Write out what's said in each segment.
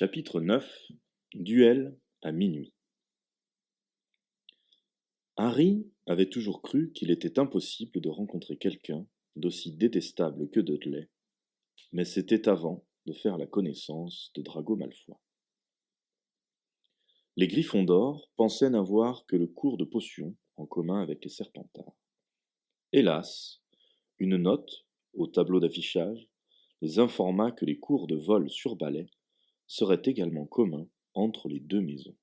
Chapitre 9. Duel à minuit. Harry avait toujours cru qu'il était impossible de rencontrer quelqu'un d'aussi détestable que Dudley, mais c'était avant de faire la connaissance de Drago Malfoy. Les Gryffondors pensaient n'avoir que le cours de potions en commun avec les Serpentards. Hélas, une note au tableau d'affichage les informa que les cours de vol sur balai seraient également communs entre les deux maisons.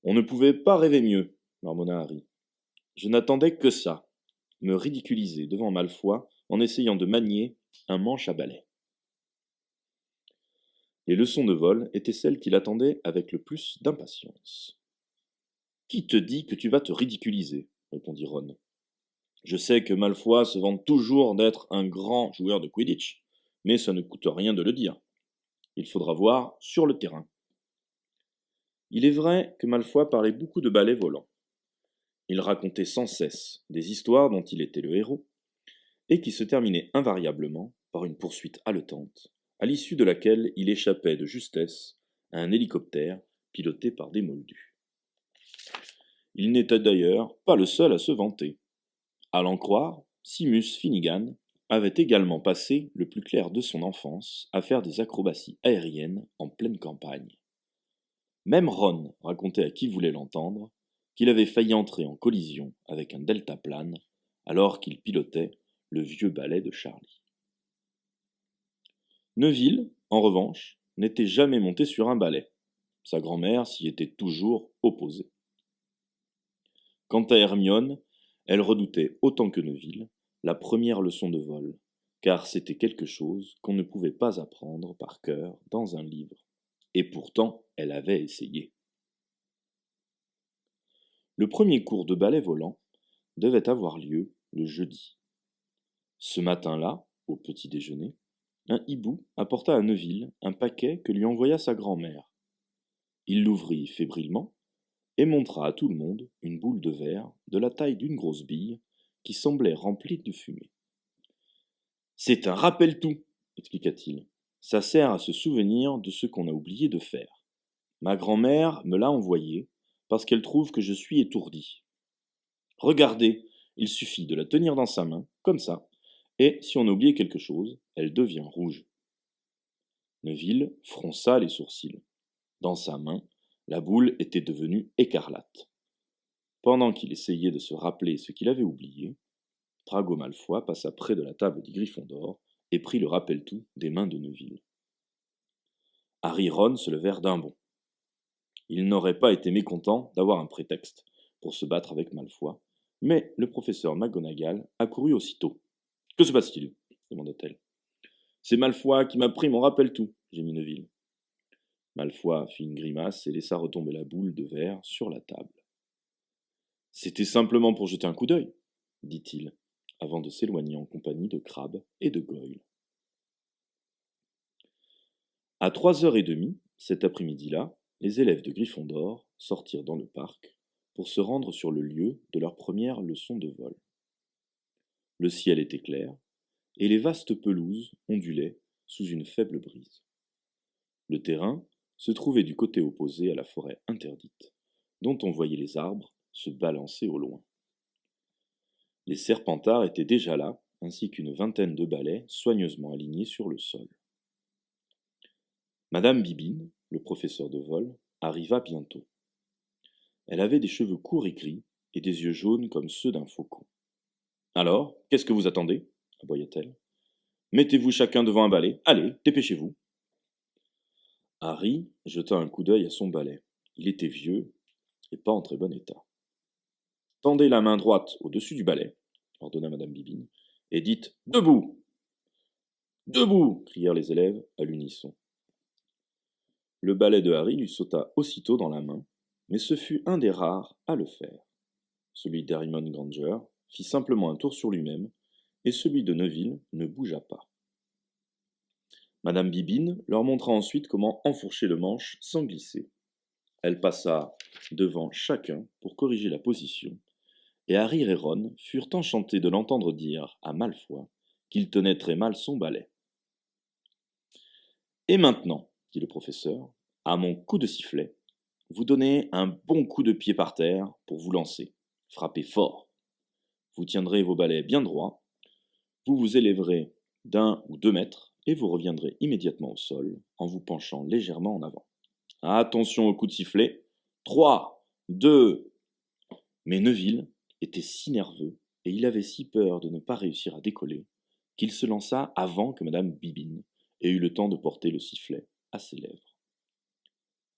On ne pouvait pas rêver mieux, marmonna Harry. Je n'attendais que ça, me ridiculiser devant Malfoy en essayant de manier un manche à balai. Les leçons de vol étaient celles qu'il attendait avec le plus d'impatience. Qui te dit que tu vas te ridiculiser répondit Ron. Je sais que Malfoy se vante toujours d'être un grand joueur de Quidditch, mais ça ne coûte rien de le dire. Il faudra voir sur le terrain. Il est vrai que Malfoy parlait beaucoup de balais volants. Il racontait sans cesse des histoires dont il était le héros, et qui se terminaient invariablement par une poursuite haletante, à l'issue de laquelle il échappait de justesse à un hélicoptère piloté par des moldus. Il n'était d'ailleurs pas le seul à se vanter. À l'en croire, Seamus Finnegan avait également passé le plus clair de son enfance à faire des acrobaties aériennes en pleine campagne. Même Ron racontait à qui voulait l'entendre qu'il avait failli entrer en collision avec un deltaplane alors qu'il pilotait le vieux balai de Charlie. Neville, en revanche, n'était jamais monté sur un balai. Sa grand-mère s'y était toujours opposée. Quant à Hermione, elle redoutait autant que Neville la première leçon de vol, car c'était quelque chose qu'on ne pouvait pas apprendre par cœur dans un livre. Et pourtant, elle avait essayé. Le premier cours de ballet volant devait avoir lieu le jeudi. Ce matin-là, au petit déjeuner, un hibou apporta à Neville un paquet que lui envoya sa grand-mère. Il l'ouvrit fébrilement et montra à tout le monde une boule de verre de la taille d'une grosse bille qui semblait remplie de fumée. « C'est un rappel-tout, expliqua-t-il. Ça sert à se souvenir de ce qu'on a oublié de faire. Ma grand-mère me l'a envoyé parce qu'elle trouve que je suis étourdi. Regardez, il suffit de la tenir dans sa main, comme ça, et si on a oublié quelque chose, elle devient rouge. » Neville fronça les sourcils. Dans sa main, la boule était devenue écarlate. Pendant qu'il essayait de se rappeler ce qu'il avait oublié, Drago Malfoy passa près de la table des Gryffondors et prit le rappel-tout des mains de Neville. Harry et Ron se levèrent d'un bond. Ils n'auraient pas été mécontents d'avoir un prétexte pour se battre avec Malfoy, mais le professeur McGonagall accourut aussitôt. « Que se passe-t-il » demanda-t-elle. « C'est Malfoy qui m'a pris mon rappel-tout, » gémit Neville. Malfoy fit une grimace et laissa retomber la boule de verre sur la table. « C'était simplement pour jeter un coup d'œil, » dit-il, avant de s'éloigner en compagnie de Crabbe et de Goyle. À 3h30, cet après-midi-là, les élèves de Gryffondor sortirent dans le parc pour se rendre sur le lieu de leur première leçon de vol. Le ciel était clair, et les vastes pelouses ondulaient sous une faible brise. Le terrain se trouvait du côté opposé à la forêt interdite, dont on voyait les arbres se balancer au loin. Les Serpentards étaient déjà là, ainsi qu'une vingtaine de balais soigneusement alignés sur le sol. Madame Bibine, le professeur de vol, arriva bientôt. Elle avait des cheveux courts et gris et des yeux jaunes comme ceux d'un faucon. « Alors, qu'est-ce que vous attendez » aboya-t-elle. « Mettez-vous chacun devant un balai. Allez, dépêchez-vous. » Harry jeta un coup d'œil à son balai. Il était vieux et pas en très bon état. « Tendez la main droite au-dessus du balai, » ordonna Madame Bibine, « et dites « Debout !»« Debout !» crièrent les élèves à l'unisson. Le balai de Harry lui sauta aussitôt dans la main, mais ce fut un des rares à le faire. Celui d'Hermione Granger fit simplement un tour sur lui-même, et celui de Neville ne bougea pas. Madame Bibine leur montra ensuite comment enfourcher le manche sans glisser. Elle passa devant chacun pour corriger la position, et Harry et Ron furent enchantés de l'entendre dire à Malfoy qu'il tenait très mal son balai. « Et maintenant, dit le professeur, à mon coup de sifflet, vous donnez un bon coup de pied par terre pour vous lancer. Frappez fort. Vous tiendrez vos balais bien droits, vous vous élèverez d'1 ou 2 mètres et vous reviendrez immédiatement au sol en vous penchant légèrement en avant. Attention au coup de sifflet. 3, 2. Mais Neville était si nerveux et il avait si peur de ne pas réussir à décoller qu'il se lança avant que Madame Bibine ait eu le temps de porter le sifflet à ses lèvres.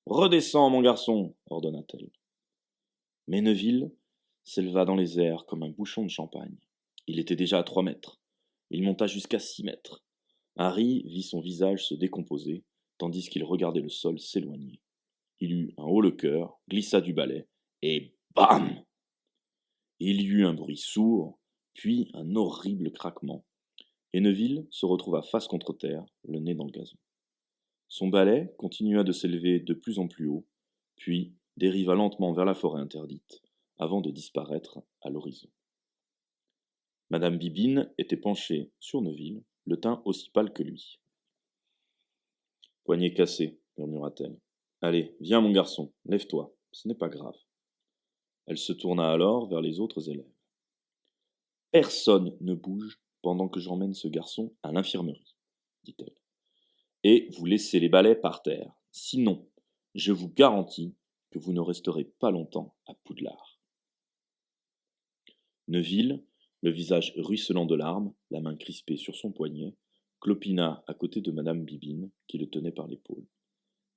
Redescends, mon garçon, ordonna-t-elle. Mais Neville s'éleva dans les airs comme un bouchon de champagne. Il était déjà à 3 mètres. Il monta jusqu'à 6 mètres. Harry vit son visage se décomposer, tandis qu'il regardait le sol s'éloigner. Il eut un haut-le-cœur, glissa du balai, et bam! Il y eut un bruit sourd, puis un horrible craquement, et Neville se retrouva face contre terre, le nez dans le gazon. Son balai continua de s'élever de plus en plus haut, puis dériva lentement vers la forêt interdite, avant de disparaître à l'horizon. Madame Bibine était penchée sur Neville, le teint aussi pâle que lui. Poignet cassé, murmura-t-elle. Allez, viens mon garçon, lève-toi, ce n'est pas grave. Elle se tourna alors vers les autres élèves. Personne ne bouge pendant que j'emmène ce garçon à l'infirmerie, dit-elle. Et vous laissez les balais par terre. Sinon, je vous garantis que vous ne resterez pas longtemps à Poudlard. Neville, le visage ruisselant de larmes, la main crispée sur son poignet, clopina à côté de Madame Bibine, qui le tenait par l'épaule.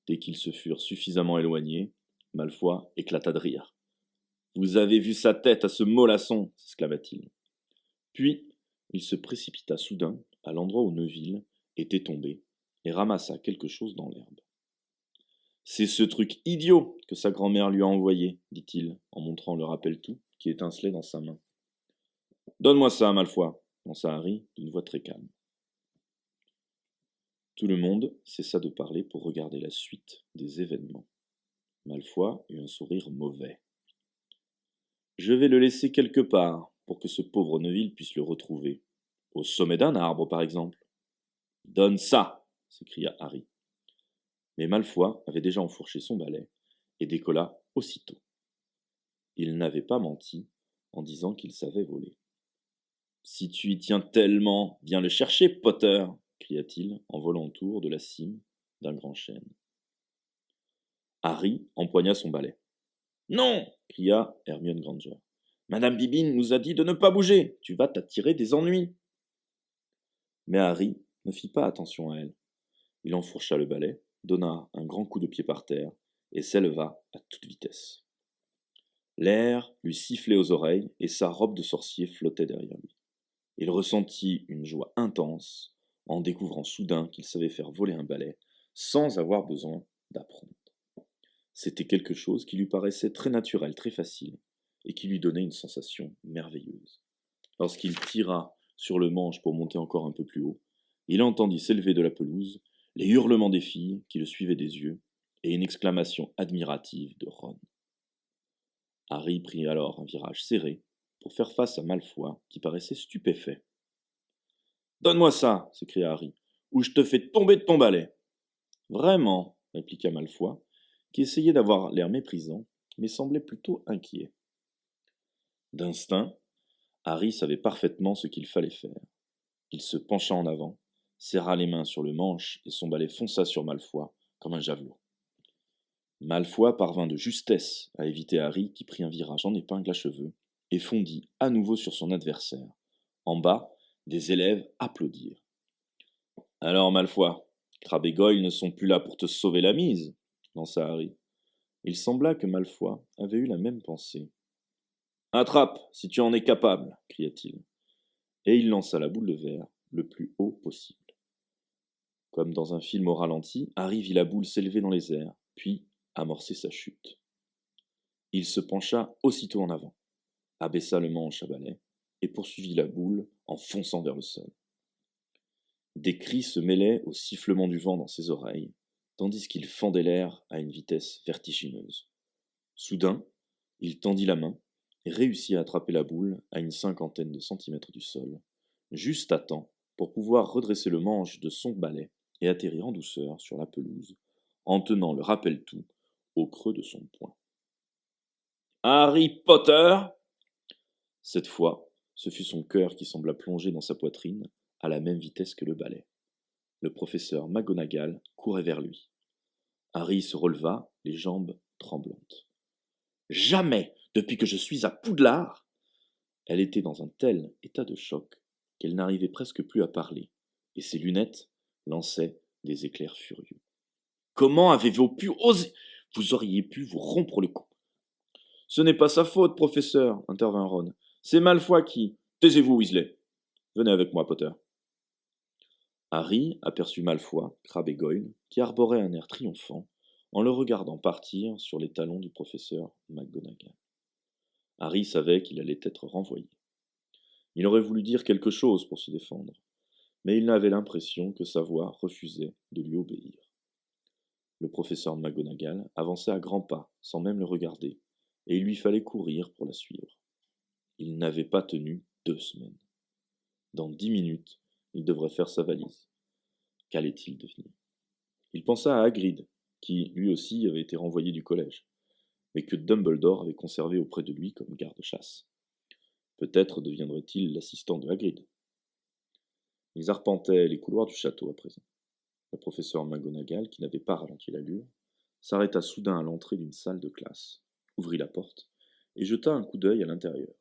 Dès qu'ils se furent suffisamment éloignés, Malfoy éclata de rire. « Vous avez vu sa tête à ce mollasson !» s'exclama-t-il. Puis, il se précipita soudain à l'endroit où Neville était tombé et ramassa quelque chose dans l'herbe. « C'est ce truc idiot que sa grand-mère lui a envoyé, dit-il, en montrant le rappel-tout qui étincelait dans sa main. « Donne-moi ça, Malfoy, lança Harry d'une voix très calme. Tout le monde cessa de parler pour regarder la suite des événements. Malfoy eut un sourire mauvais. « Je vais le laisser quelque part pour que ce pauvre Neville puisse le retrouver. Au sommet d'un arbre, par exemple. »« Donne ça !» s'écria Harry. Mais Malfoy avait déjà enfourché son balai et décolla aussitôt. Il n'avait pas menti en disant qu'il savait voler. « Si tu y tiens tellement, viens le chercher, Potter !» cria-t-il en volant autour de la cime d'un grand chêne. Harry empoigna son balai. « Non !» cria Hermione Granger. « Madame Bibine nous a dit de ne pas bouger. Tu vas t'attirer des ennuis. » Mais Harry ne fit pas attention à elle. Il enfourcha le balai, donna un grand coup de pied par terre et s'éleva à toute vitesse. L'air lui sifflait aux oreilles et sa robe de sorcier flottait derrière lui. Il ressentit une joie intense en découvrant soudain qu'il savait faire voler un balai sans avoir besoin d'apprendre. C'était quelque chose qui lui paraissait très naturel, très facile, et qui lui donnait une sensation merveilleuse. Lorsqu'il tira sur le manche pour monter encore un peu plus haut, il entendit s'élever de la pelouse les hurlements des filles qui le suivaient des yeux et une exclamation admirative de Ron. Harry prit alors un virage serré pour faire face à Malfoy qui paraissait stupéfait. « Donne-moi ça !» s'écria Harry, « ou je te fais tomber de ton balai !»« Vraiment ?» répliqua Malfoy, qui essayait d'avoir l'air méprisant, mais semblait plutôt inquiet. D'instinct, Harry savait parfaitement ce qu'il fallait faire. Il se pencha en avant, serra les mains sur le manche et son balai fonça sur Malfoy comme un javelot. Malfoy parvint de justesse à éviter Harry qui prit un virage en épingle à cheveux et fondit à nouveau sur son adversaire. En bas, des élèves applaudirent. « Alors, Malfoy, Crabbe et Goyle ne sont plus là pour te sauver la mise !» lança Harry. Il sembla que Malfoy avait eu la même pensée. « Attrape, si tu en es capable !» cria-t-il. Et il lança la boule de verre le plus haut possible. Comme dans un film au ralenti, Harry vit la boule s'élever dans les airs, puis amorcer sa chute. Il se pencha aussitôt en avant, abaissa le manche à balai et poursuivit la boule en fonçant vers le sol. Des cris se mêlaient au sifflement du vent dans ses oreilles, tandis qu'il fendait l'air à une vitesse vertigineuse. Soudain, il tendit la main et réussit à attraper la boule à une 50aine de centimètres du sol, juste à temps pour pouvoir redresser le manche de son balai et atterrit en douceur sur la pelouse, en tenant le rappel-tout au creux de son poing. Harry Potter! Cette fois, ce fut son cœur qui sembla plonger dans sa poitrine à la même vitesse que le balai. Le professeur McGonagall courait vers lui. Harry se releva, les jambes tremblantes. Jamais, depuis que je suis à Poudlard! Elle était dans un tel état de choc qu'elle n'arrivait presque plus à parler, et ses lunettes lançaient des éclairs furieux. Comment avez-vous pu oser? Vous auriez pu vous rompre le cou. Ce n'est pas sa faute, professeur, intervint Ron. C'est Malfoy qui. Taisez-vous, Weasley. Venez avec moi, Potter. Harry aperçut Malfoy, Crabbe et Goyle, qui arboraient un air triomphant, en le regardant partir sur les talons du professeur McGonagall. Harry savait qu'il allait être renvoyé. Il aurait voulu dire quelque chose pour se défendre, mais il avait l'impression que sa voix refusait de lui obéir. Le professeur McGonagall avançait à grands pas, sans même le regarder, et il lui fallait courir pour la suivre. Il n'avait pas tenu 2 semaines. Dans 10 minutes, il devrait faire sa valise. Qu'allait-il devenir? Il pensa à Hagrid, qui, lui aussi, avait été renvoyé du collège, mais que Dumbledore avait conservé auprès de lui comme garde-chasse. Peut-être deviendrait-il l'assistant de Hagrid. Ils arpentaient les couloirs du château à présent. Le professeur McGonagall, qui n'avait pas ralenti l'allure, s'arrêta soudain à l'entrée d'une salle de classe, ouvrit la porte et jeta un coup d'œil à l'intérieur.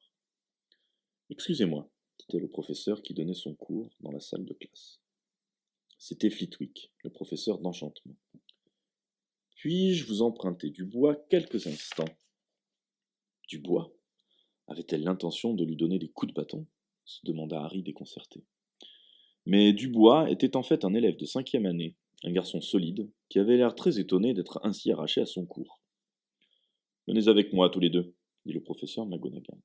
« Excusez-moi, » dit le professeur qui donnait son cours dans la salle de classe. C'était Flitwick, le professeur d'enchantement. « Puis-je vous emprunter du bois quelques instants ?» Du bois? Avait-elle l'intention de lui donner des coups de bâton? Se demanda Harry déconcerté. Mais Dubois était en fait un élève de 5e année, un garçon solide, qui avait l'air très étonné d'être ainsi arraché à son cours. « Venez avec moi tous les deux, » dit le professeur McGonagall.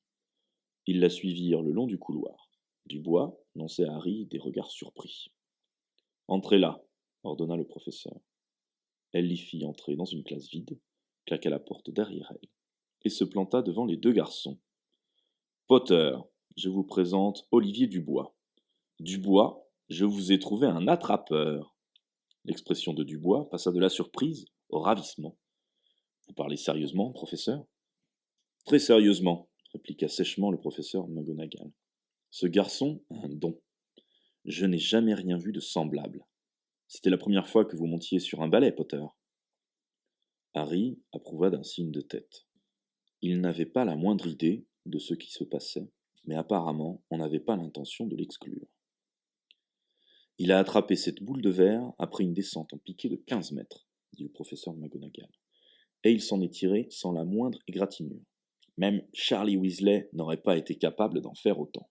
Ils la suivirent le long du couloir. Dubois lançait à Harry des regards surpris. « Entrez là, » ordonna le professeur. Elle l'y fit entrer dans une classe vide, claqua la porte derrière elle, et se planta devant les 2 garçons. « Potter, je vous présente Olivier Dubois. Dubois, je vous ai trouvé un attrapeur. » L'expression de Dubois passa de la surprise au ravissement. « Vous parlez sérieusement, professeur ?» « Très sérieusement, » répliqua sèchement le professeur McGonagall. « Ce garçon a un don. Je n'ai jamais rien vu de semblable. C'était la première fois que vous montiez sur un balai, Potter. » Harry approuva d'un signe de tête. Il n'avait pas la moindre idée de ce qui se passait, mais apparemment on n'avait pas l'intention de l'exclure. Il a attrapé cette boule de verre après une descente en piqué de 15 mètres, dit le professeur McGonagall, et il s'en est tiré sans la moindre égratignure. Même Charlie Weasley n'aurait pas été capable d'en faire autant.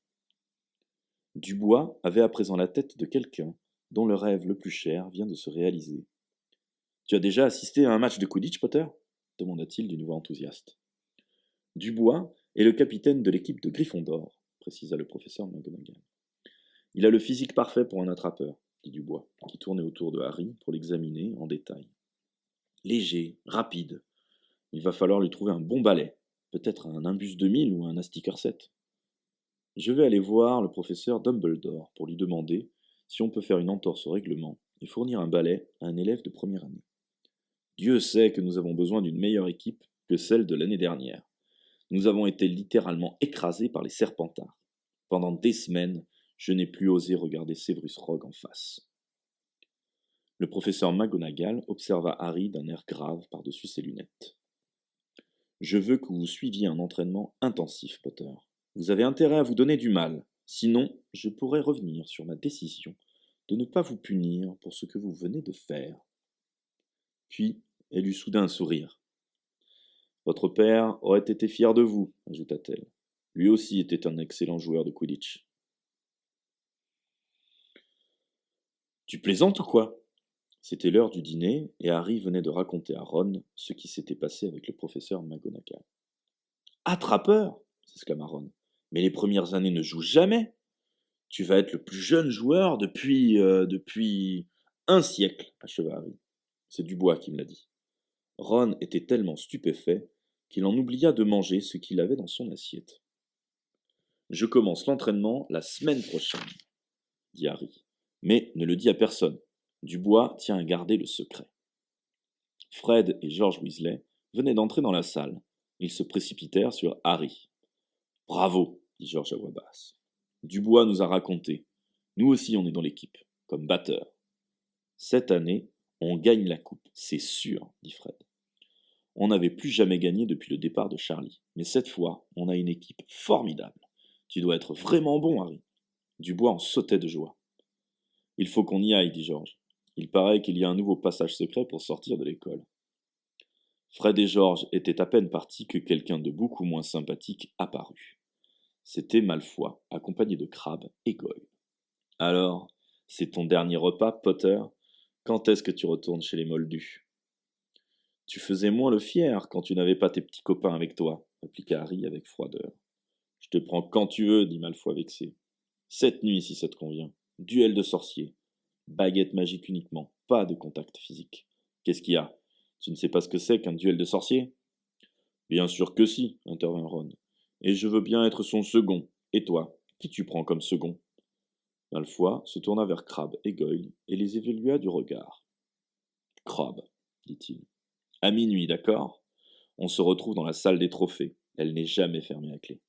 Dubois avait à présent la tête de quelqu'un dont le rêve le plus cher vient de se réaliser. « Tu as déjà assisté à un match de Quidditch, Potter ?» demanda-t-il d'une voix enthousiaste. « Dubois est le capitaine de l'équipe de Gryffondor, » précisa le professeur McGonagall. « Il a le physique parfait pour un attrapeur, » dit Dubois, qui tournait autour de Harry pour l'examiner en détail. « Léger, rapide. Il va falloir lui trouver un bon balai, peut-être un Nimbus 2000 ou un Astiker 7. Je vais aller voir le professeur Dumbledore pour lui demander si on peut faire une entorse au règlement et fournir un balai à un élève de première année. Dieu sait que nous avons besoin d'une meilleure équipe que celle de l'année dernière. Nous avons été littéralement écrasés par les Serpentards. Pendant des semaines, je n'ai plus osé regarder Severus Rogue en face. » Le professeur McGonagall observa Harry d'un air grave par-dessus ses lunettes. « Je veux que vous suiviez un entraînement intensif, Potter. Vous avez intérêt à vous donner du mal, sinon je pourrais revenir sur ma décision de ne pas vous punir pour ce que vous venez de faire. » Puis, elle eut soudain un sourire. « Votre père aurait été fier de vous, » ajouta-t-elle. « Lui aussi était un excellent joueur de Quidditch. »« Tu plaisantes ou quoi ?» C'était l'heure du dîner, et Harry venait de raconter à Ron ce qui s'était passé avec le professeur McGonagall. « Attrapeur !» s'exclama Ron. « Mais les premières années ne jouent jamais. Tu vas être le plus jeune joueur depuis un siècle, acheva Harry. C'est Dubois qui me l'a dit. » Ron était tellement stupéfait qu'il en oublia de manger ce qu'il avait dans son assiette. « Je commence l'entraînement la semaine prochaine, » dit Harry. « Mais ne le dis à personne. Dubois tient à garder le secret. Fred et George Weasley venaient d'entrer dans la salle. Ils se précipitèrent sur Harry. Bravo, dit George à voix basse. Dubois nous a raconté. Nous aussi on est dans l'équipe, comme batteur. Cette année, on gagne la coupe, c'est sûr, dit Fred. On n'avait plus jamais gagné depuis le départ de Charlie, mais cette fois, on a une équipe formidable. Tu dois être vraiment bon, Harry. Dubois en sautait de joie. Il faut qu'on y aille, dit George. Il paraît qu'il y a un nouveau passage secret pour sortir de l'école. Fred et George étaient à peine partis que quelqu'un de beaucoup moins sympathique apparut. C'était Malfoy, accompagné de Crabbe et Goyle. Alors, c'est ton dernier repas, Potter? Quand est-ce que tu retournes chez les Moldus? Tu faisais moins le fier quand tu n'avais pas tes petits copains avec toi, répliqua Harry avec froideur. Je te prends quand tu veux, dit Malfoy vexé. Cette nuit, si ça te convient. Duel de sorciers. Baguette magique uniquement, pas de contact physique. Qu'est-ce qu'il y a? Tu ne sais pas ce que c'est qu'un duel de sorciers? Bien sûr que si, intervint Ron. Et je veux bien être son second. Et toi, qui tu prends comme second? Malfoy se tourna vers Crabbe et Goyle et les évalua du regard. Crabbe, dit-il. À minuit, d'accord? On se retrouve dans la salle des trophées. Elle n'est jamais fermée à clé.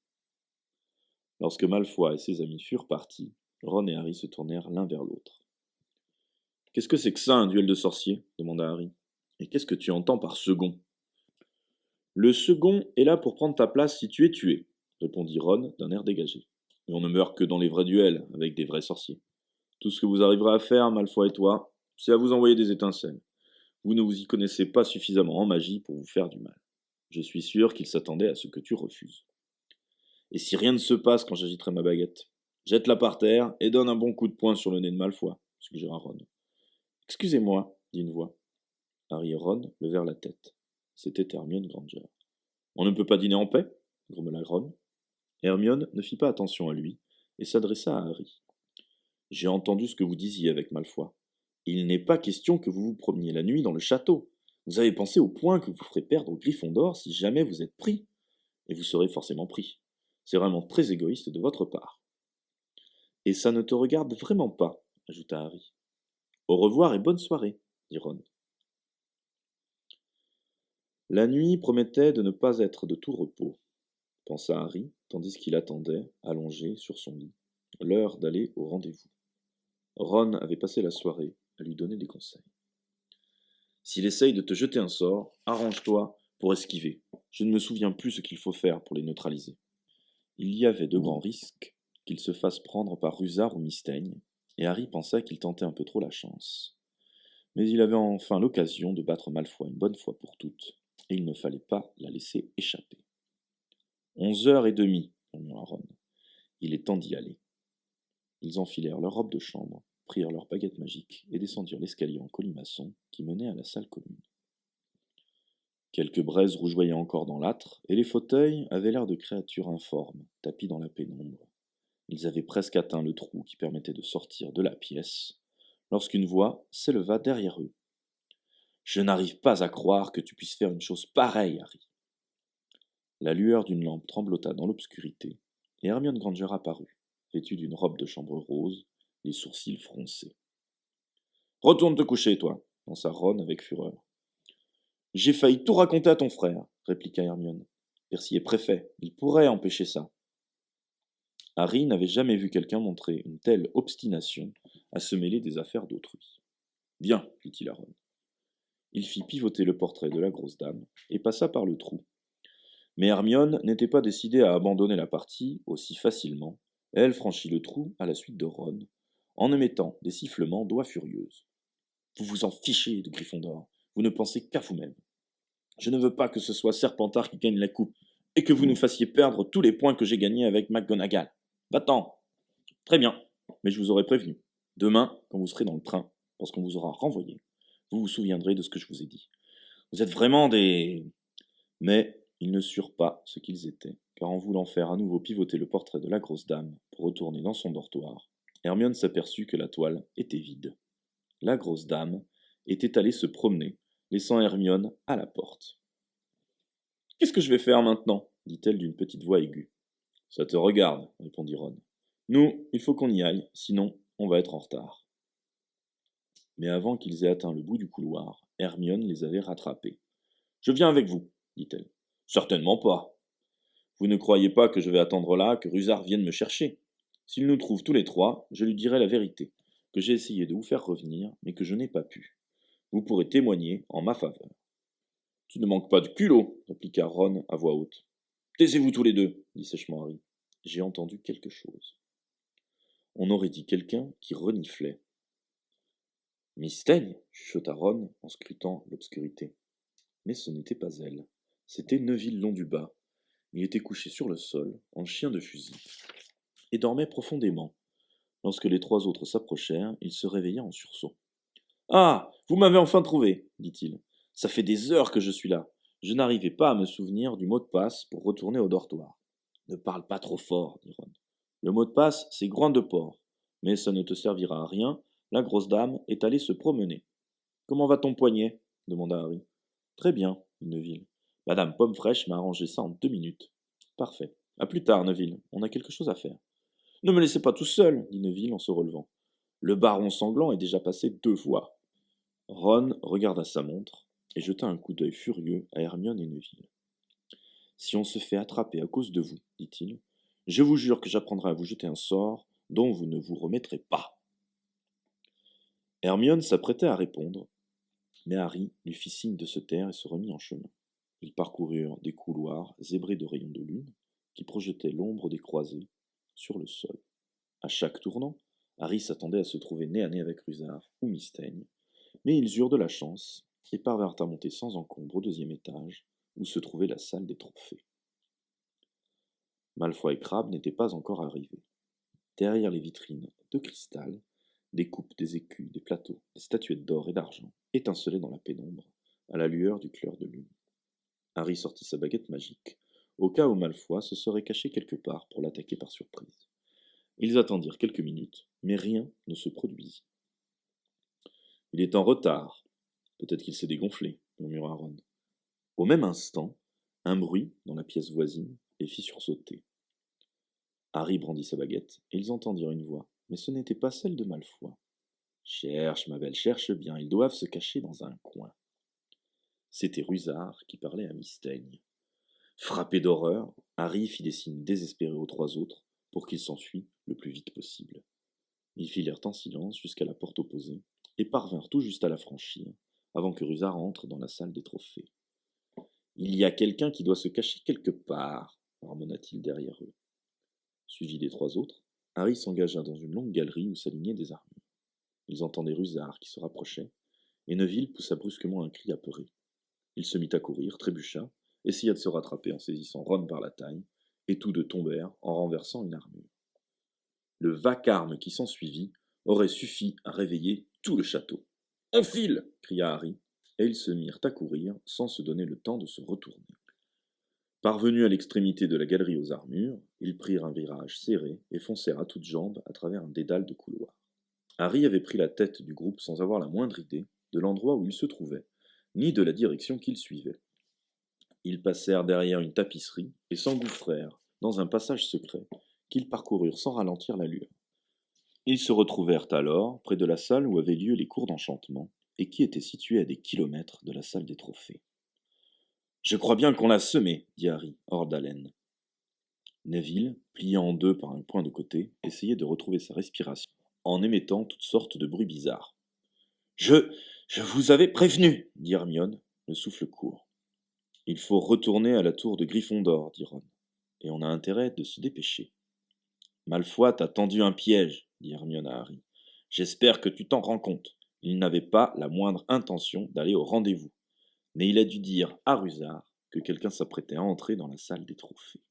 Lorsque Malfoy et ses amis furent partis, Ron et Harry se tournèrent l'un vers l'autre. Qu'est-ce que c'est que ça, un duel de sorciers? Demanda Harry. Et qu'est-ce que tu entends par second? Le second est là pour prendre ta place si tu es tué, répondit Ron d'un air dégagé. Et on ne meurt que dans les vrais duels, avec des vrais sorciers. Tout ce que vous arriverez à faire, Malfoy et toi, c'est à vous envoyer des étincelles. Vous ne vous y connaissez pas suffisamment en magie pour vous faire du mal. Je suis sûr qu'il s'attendait à ce que tu refuses. Et si rien ne se passe quand j'agiterai ma baguette? Jette-la par terre et donne un bon coup de poing sur le nez de Malfoy, suggéra Ron. Excusez-moi, dit une voix. Harry et Ron levèrent la tête. C'était Hermione Granger. On ne peut pas dîner en paix? Grommela Ron. Hermione ne fit pas attention à lui et s'adressa à Harry. J'ai entendu ce que vous disiez avec Malfoy. Il n'est pas question que vous vous promeniez la nuit dans le château. Vous avez pensé au point que vous ferez perdre Gryffondor si jamais vous êtes pris. Et vous serez forcément pris. C'est vraiment très égoïste de votre part. Et ça ne te regarde vraiment pas, ajouta Harry. Au revoir et bonne soirée, dit Ron. La nuit promettait de ne pas être de tout repos, pensa Harry, tandis qu'il attendait, allongé sur son lit, l'heure d'aller au rendez-vous. Ron avait passé la soirée à lui donner des conseils. S'il essaye de te jeter un sort, arrange-toi pour esquiver. Je ne me souviens plus ce qu'il faut faire pour les neutraliser. Il y avait de grands risques qu'il se fasse prendre par Rusard ou Mystaigne, et Harry pensa qu'il tentait un peu trop la chance. Mais il avait enfin l'occasion de battre Malfoy une bonne fois pour toutes, et il ne fallait pas la laisser échapper. 11h30, murmura Ron. Il est temps d'y aller. Ils enfilèrent leur robe de chambre, prirent leur baguette magique et descendirent l'escalier en colimaçon qui menait à la salle commune. Quelques braises rougeoyaient encore dans l'âtre, et les fauteuils avaient l'air de créatures informes, tapis dans la pénombre. Ils avaient presque atteint le trou qui permettait de sortir de la pièce, lorsqu'une voix s'éleva derrière eux. « Je n'arrive pas à croire que tu puisses faire une chose pareille, Harry. » La lueur d'une lampe tremblota dans l'obscurité, et Hermione Granger apparut, vêtue d'une robe de chambre rose, les sourcils froncés. « Retourne te coucher, toi, lança Ron avec fureur. « J'ai failli tout raconter à ton frère, répliqua Hermione. Percy est préfet, il pourrait empêcher ça. » Harry n'avait jamais vu quelqu'un montrer une telle obstination à se mêler des affaires d'autrui. « Viens, dit-il à Ron. » Il fit pivoter le portrait de la grosse dame et passa par le trou. Mais Hermione n'était pas décidée à abandonner la partie aussi facilement, et elle franchit le trou à la suite de Ron, en émettant des sifflements d'oie furieuse. « Vous vous en fichez de Gryffondor, vous ne pensez qu'à vous-même. Je ne veux pas que ce soit Serpentard qui gagne la coupe, et que vous nous fassiez perdre tous les points que j'ai gagnés avec McGonagall. Va-t'en !» « Très bien, mais je vous aurai prévenu. Demain, quand vous serez dans le train, parce qu'on vous aura renvoyé, vous vous souviendrez de ce que je vous ai dit. Vous êtes vraiment des... » Mais ils ne surent pas ce qu'ils étaient, car en voulant faire à nouveau pivoter le portrait de la grosse dame pour retourner dans son dortoir, Hermione s'aperçut que la toile était vide. La grosse dame était allée se promener, laissant Hermione à la porte. « Qu'est-ce que je vais faire maintenant ?» dit-elle d'une petite voix aiguë. « Ça te regarde, » répondit Ron. « Nous, il faut qu'on y aille, sinon on va être en retard. » Mais avant qu'ils aient atteint le bout du couloir, Hermione les avait rattrapés. Je viens avec vous, dit-elle. Certainement pas. Vous ne croyez pas que je vais attendre là que Rusard vienne me chercher? S'il nous trouve tous les trois, je lui dirai la vérité, que j'ai essayé de vous faire revenir, mais que je n'ai pas pu. Vous pourrez témoigner en ma faveur. Tu ne manques pas de culot, répliqua Ron à voix haute. Taisez-vous tous les deux, dit sèchement Harry. J'ai entendu quelque chose. On aurait dit quelqu'un qui reniflait. Mystaigne, chuchota Ron en scrutant l'obscurité. Mais ce n'était pas elle. C'était Neville Londubat. Il était couché sur le sol, en chien de fusil, et dormait profondément. Lorsque les trois autres s'approchèrent, il se réveilla en sursaut. Ah, vous m'avez enfin trouvé, dit-il. Ça fait des heures que je suis là. Je n'arrivais pas à me souvenir du mot de passe pour retourner au dortoir. Ne parle pas trop fort, dit Ron. Le mot de passe, c'est groin de porc. Mais ça ne te servira à rien. La grosse dame est allée se promener. Comment va ton poignet demanda Harry. Très bien, dit Neville. Madame Pomme-Fraîche m'a arrangé ça en 2 minutes. Parfait. À plus tard, Neville. On a quelque chose à faire. Ne me laissez pas tout seul, dit Neville en se relevant. Le baron sanglant est déjà passé 2 fois. Ron regarda sa montre et jeta un coup d'œil furieux à Hermione et Neville. Si on se fait attraper à cause de vous, dit-il, je vous jure que j'apprendrai à vous jeter un sort dont vous ne vous remettrez pas. Hermione s'apprêtait à répondre, mais Harry lui fit signe de se taire et se remit en chemin. Ils parcoururent des couloirs zébrés de rayons de lune qui projetaient l'ombre des croisées sur le sol. À chaque tournant, Harry s'attendait à se trouver nez à nez avec Rusard ou Mystaigne, mais ils eurent de la chance et parvinrent à monter sans encombre au 2e étage, où se trouvait la salle des trophées. Malfoy et Crabbe n'étaient pas encore arrivés. Derrière les vitrines de cristal, des coupes, des écus, des plateaux, des statuettes d'or et d'argent étincelaient dans la pénombre, à la lueur du clair de lune. Harry sortit sa baguette magique, au cas où Malfoy se serait caché quelque part pour l'attaquer par surprise. Ils attendirent quelques minutes, mais rien ne se produisit. Il est en retard. Peut-être qu'il s'est dégonflé, murmura Ron. Au même instant, un bruit dans la pièce voisine les fit sursauter. Harry brandit sa baguette, et ils entendirent une voix, mais ce n'était pas celle de Malfoy. Cherche, ma belle, cherche bien, ils doivent se cacher dans un coin. C'était Rusard qui parlait à Mystaigne. Frappé d'horreur, Harry fit des signes désespérés aux 3 autres pour qu'ils s'enfuient le plus vite possible. Ils filèrent en silence jusqu'à la porte opposée et parvinrent tout juste à la franchir avant que Rusard entre dans la salle des trophées. Il y a quelqu'un qui doit se cacher quelque part, marmonna-t-il derrière eux. Suivi des 3 autres, Harry s'engagea dans une longue galerie où s'alignaient des armures. Ils entendaient Rusard qui se rapprochait, et Neville poussa brusquement un cri apeuré. Il se mit à courir, trébucha, essaya de se rattraper en saisissant Ron par la taille, et tous deux tombèrent en renversant une armure. Le vacarme qui s'ensuivit aurait suffi à réveiller tout le château. « On file !» cria Harry, et ils se mirent à courir sans se donner le temps de se retourner. Parvenus à l'extrémité de la galerie aux armures, ils prirent un virage serré et foncèrent à toutes jambes à travers un dédale de couloirs. Harry avait pris la tête du groupe sans avoir la moindre idée de l'endroit où il se trouvait, ni de la direction qu'il suivait. Ils passèrent derrière une tapisserie et s'engouffrèrent dans un passage secret qu'ils parcoururent sans ralentir l'allure. Ils se retrouvèrent alors près de la salle où avaient lieu les cours d'enchantement et qui était située à des kilomètres de la salle des trophées. « Je crois bien qu'on l'a semé, » dit Harry, hors d'haleine. Neville, plié en deux par un point de côté, essayait de retrouver sa respiration en émettant toutes sortes de bruits bizarres. « Je vous avais prévenu, » dit Hermione, le souffle court. « Il faut retourner à la tour de Gryffondor, » dit Ron, « et on a intérêt de se dépêcher. »« Malfoy t'a tendu un piège, » dit Hermione à Harry. « J'espère que tu t'en rends compte. Il n'avait pas la moindre intention d'aller au rendez-vous. Mais il a dû dire à Rusard que quelqu'un s'apprêtait à entrer dans la salle des trophées. »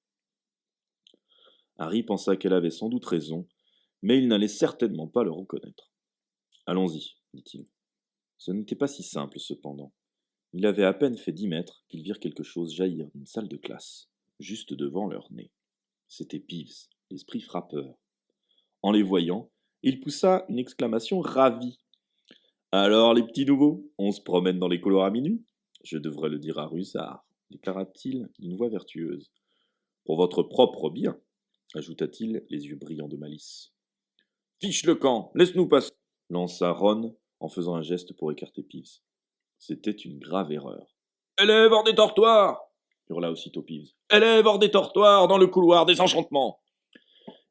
Harry pensa qu'elle avait sans doute raison, mais il n'allait certainement pas le reconnaître. « Allons-y, dit-il. Ce n'était pas si simple, cependant. Il avait à peine fait 10 mètres qu'ils virent quelque chose jaillir d'une salle de classe, juste devant leur nez. C'était Peeves, l'esprit frappeur. En les voyant, il poussa une exclamation ravie. « Alors, les petits nouveaux, on se promène dans les couloirs à minuit ? Je devrais le dire à Rusard, déclara-t-il d'une voix vertueuse. Pour votre propre bien, ajouta-t-il, les yeux brillants de malice. Fiche le camp, laisse-nous passer, lança Ron en faisant un geste pour écarter Peeves. C'était une grave erreur. « Élève hors des dortoirs !» hurla aussitôt Peeves. « Élève hors des dortoirs dans le couloir des enchantements !»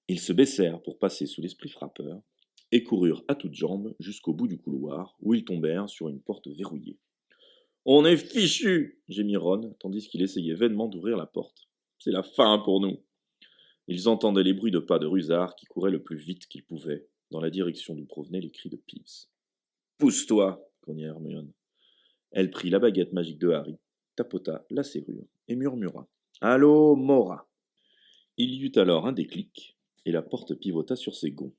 Ils se baissèrent pour passer sous l'esprit frappeur et coururent à toutes jambes jusqu'au bout du couloir où ils tombèrent sur une porte verrouillée. « On est fichus !» gémit Ron, tandis qu'il essayait vainement d'ouvrir la porte. « C'est la fin pour nous !» Ils entendaient les bruits de pas de Rusard qui courait le plus vite qu'il pouvait dans la direction d'où provenaient les cris de Peeves. « Pousse-toi !» grogna Hermione. Elle prit la baguette magique de Harry, tapota la serrure et murmura « Allô, Mora !» Il y eut alors un déclic et la porte pivota sur ses gonds.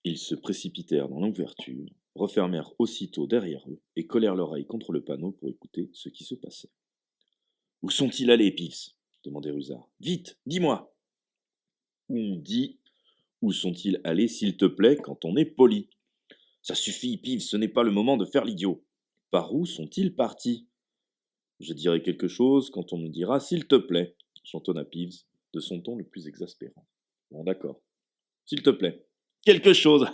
Ils se précipitèrent dans l'ouverture, refermèrent aussitôt derrière eux et collèrent l'oreille contre le panneau pour écouter ce qui se passait. « Où sont-ils allés, Peeves ?» demandait Rusard. « Vite, dis-moi !»« On dit, où sont-ils allés, s'il te plaît, quand on est poli ? Ça suffit, Peeves, ce n'est pas le moment de faire l'idiot. Par où sont-ils partis ? Je dirai quelque chose quand on me dira, s'il te plaît, chantonna Peeves de son ton le plus exaspérant. Bon, d'accord. S'il te plaît. Quelque chose.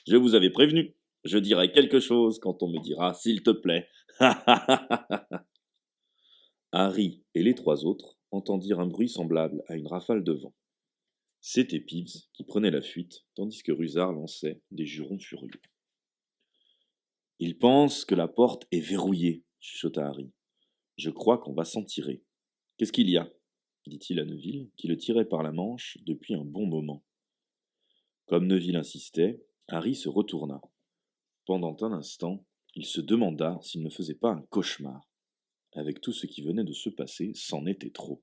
Je vous avais prévenu. Je dirai quelque chose quand on me dira, s'il te plaît. Harry et les trois autres entendirent un bruit semblable à une rafale de vent. C'était Peeves qui prenait la fuite, tandis que Rusard lançait des jurons furieux. « Il pense que la porte est verrouillée, » chuchota Harry. « Je crois qu'on va s'en tirer. Qu'est-ce qu'il y a ?» dit-il à Neville, qui le tirait par la manche depuis un bon moment. Comme Neville insistait, Harry se retourna. Pendant un instant, il se demanda s'il ne faisait pas un cauchemar. Avec tout ce qui venait de se passer, c'en était trop.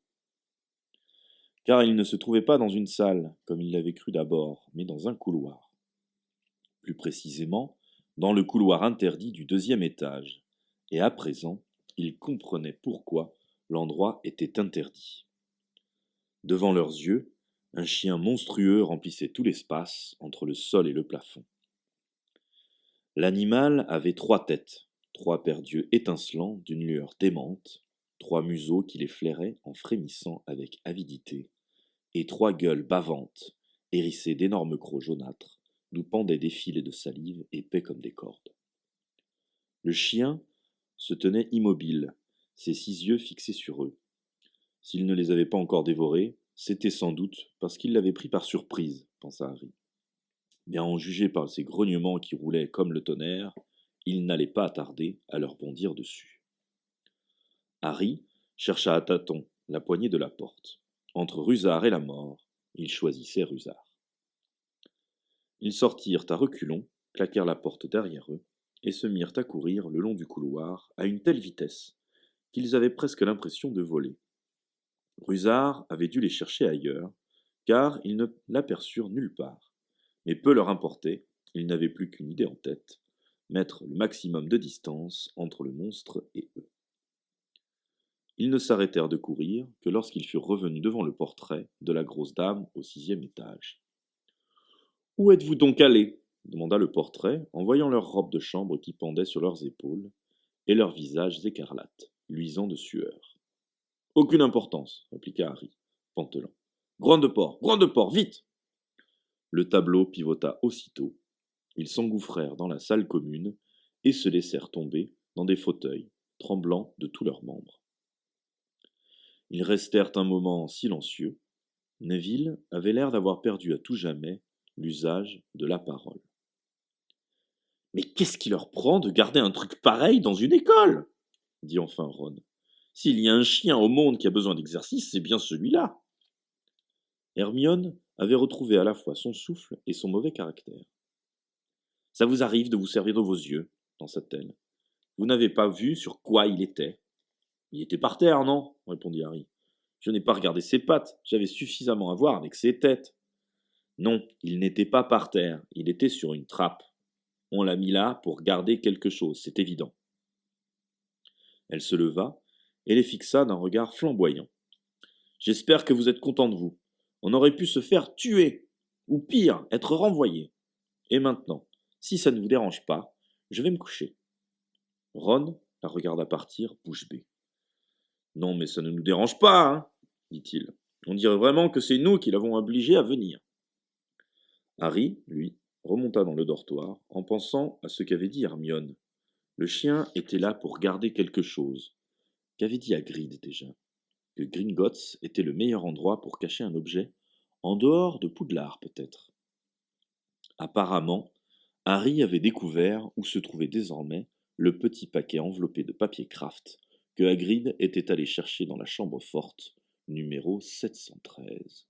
Car il ne se trouvait pas dans une salle, comme il l'avait cru d'abord, mais dans un couloir. Plus précisément, dans le couloir interdit du 2e étage, et à présent, il comprenait pourquoi l'endroit était interdit. Devant leurs yeux, un chien monstrueux remplissait tout l'espace entre le sol et le plafond. L'animal avait 3 têtes, 3 paires d'yeux étincelants d'une lueur démente, 3 museaux qui les flairaient en frémissant avec avidité, et 3 gueules bavantes, hérissées d'énormes crocs jaunâtres, d'où pendaient des filets de salive épais comme des cordes. Le chien se tenait immobile, ses 6 yeux fixés sur eux. S'il ne les avait pas encore dévorés, c'était sans doute parce qu'il l'avait pris par surprise, pensa Harry. Mais à en juger par ces grognements qui roulaient comme le tonnerre, il n'allait pas tarder à leur bondir dessus. Harry chercha à tâtons la poignée de la porte. Entre Rusard et la mort, il choisissait Rusard. Ils sortirent à reculons, claquèrent la porte derrière eux, et se mirent à courir le long du couloir à une telle vitesse qu'ils avaient presque l'impression de voler. Rusard avait dû les chercher ailleurs, car ils ne l'aperçurent nulle part. Mais peu leur importait, ils n'avaient plus qu'une idée en tête, mettre le maximum de distance entre le monstre et eux. Ils ne s'arrêtèrent de courir que lorsqu'ils furent revenus devant le portrait de la grosse dame au 6e étage. « Où êtes-vous donc allés ?» demanda le portrait, en voyant leurs robes de chambre qui pendaient sur leurs épaules, et leurs visages écarlates, luisants de sueur. « Aucune importance, répliqua Harry, pantelant. Groin de porc, vite !» Le tableau pivota aussitôt. Ils s'engouffrèrent dans la salle commune et se laissèrent tomber dans des fauteuils, tremblants de tous leurs membres. Ils restèrent un moment silencieux. Neville avait l'air d'avoir perdu à tout jamais l'usage de la parole. « Mais qu'est-ce qui leur prend de garder un truc pareil dans une école ?» dit enfin Ron. « S'il y a un chien au monde qui a besoin d'exercice, c'est bien celui-là. » Hermione avait retrouvé à la fois son souffle et son mauvais caractère. « Ça vous arrive de vous servir de vos yeux, pensa-t-elle. Vous n'avez pas vu sur quoi il était. »« Il était par terre, non ?» répondit Harry. « Je n'ai pas regardé ses pattes, j'avais suffisamment à voir avec ses têtes. »« Non, il n'était pas par terre, il était sur une trappe. On l'a mis là pour garder quelque chose, c'est évident. » Elle se leva et les fixa d'un regard flamboyant. « J'espère que vous êtes content de vous. On aurait pu se faire tuer, ou pire, être renvoyé. Et maintenant, si ça ne vous dérange pas, je vais me coucher. » Ron la regarda partir, bouche bée. « Non, mais ça ne nous dérange pas, hein, dit-il. On dirait vraiment que c'est nous qui l'avons obligé à venir. » Harry, lui, remonta dans le dortoir en pensant à ce qu'avait dit Hermione. Le chien était là pour garder quelque chose. Qu'avait dit Hagrid déjà? Que Gringotts était le meilleur endroit pour cacher un objet, en dehors de Poudlard peut-être. Apparemment, Harry avait découvert où se trouvait désormais le petit paquet enveloppé de papier craft que Hagrid était allé chercher dans la chambre forte, numéro 713.